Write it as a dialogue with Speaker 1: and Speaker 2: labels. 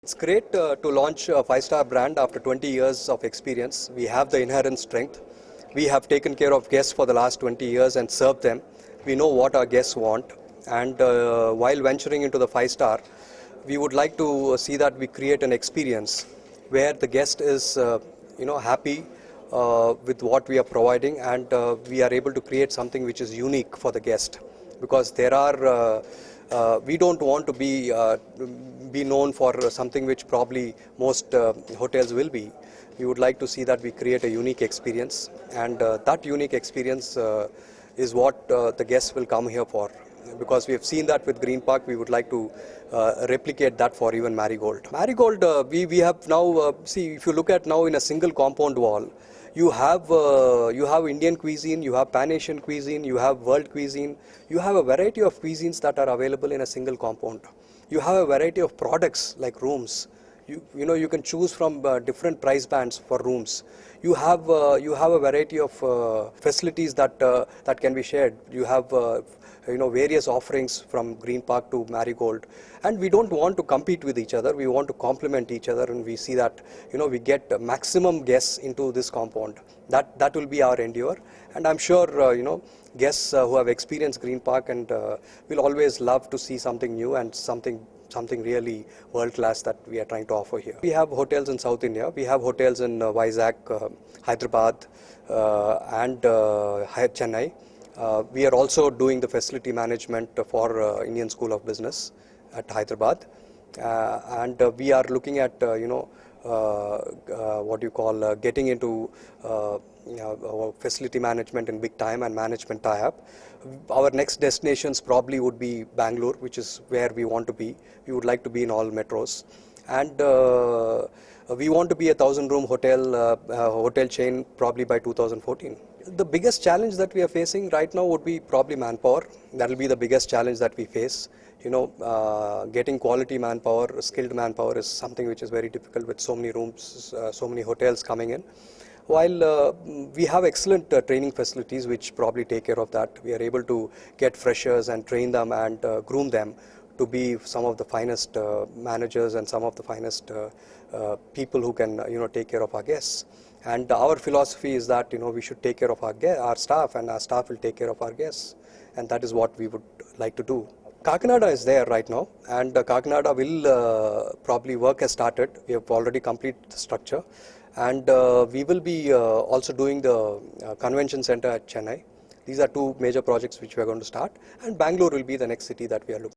Speaker 1: It's great to launch a five-star brand after 20 years of experience. We have the inherent strength. We have taken care of guests for the last 20 years and served them. We know what our guests want. And while venturing into the five-star, we would like to see that we create an experience where the guest is, happy with what we are providing, and we are able to create something which is unique for the guest. Because we don't want to be known for something which probably most hotels will be. We would like to see that we create a unique experience, and that unique experience is what the guests will come here for. Because we have seen that with Green Park, we would like to replicate that for even Marigold. Marigold, we have now, see, if you look at now in a single compound wall, you have Indian cuisine, you have Pan-Asian cuisine, you have world cuisine, you have a variety of cuisines that are available in a single compound. You have a variety of products like rooms. You can choose from different price bands for rooms. You have a variety of facilities that can be shared. You have various offerings from Green Park to Marigold, and we don't want to compete with each other. We want to complement each other, and we see that we get maximum guests into this compound. That will be our endeavor, and I'm sure guests who have experienced Green Park and will always love to see something new and something really world-class that we are trying to offer here. We have hotels in South India. We have hotels in Vizag, Hyderabad, and Chennai. We are also doing the facility management for Indian School of Business at Hyderabad, and we are looking at getting into facility management in big time and management tie-up. Our next destinations probably would be Bangalore, which is where we want to be. We would like to be in all metros, and we want to be a 1,000-room hotel chain probably by 2014. The biggest challenge that we are facing right now would be probably manpower. That will be the biggest challenge that we face. Getting quality manpower, skilled manpower is something which is very difficult with so many rooms, so many hotels coming in. While we have excellent training facilities which probably take care of that. We are able to get freshers and train them and groom them to be some of the finest managers and some of the finest people who can take care of our guests. And our philosophy is that we should take care of our staff, and our staff will take care of our guests, and that is what we would like to do. Kakinada is there right now, and Kakinada will probably work has started. We have already completed the structure, and we will be also doing the convention center at Chennai. These are two major projects which we are going to start, and Bangalore will be the next city that we are looking.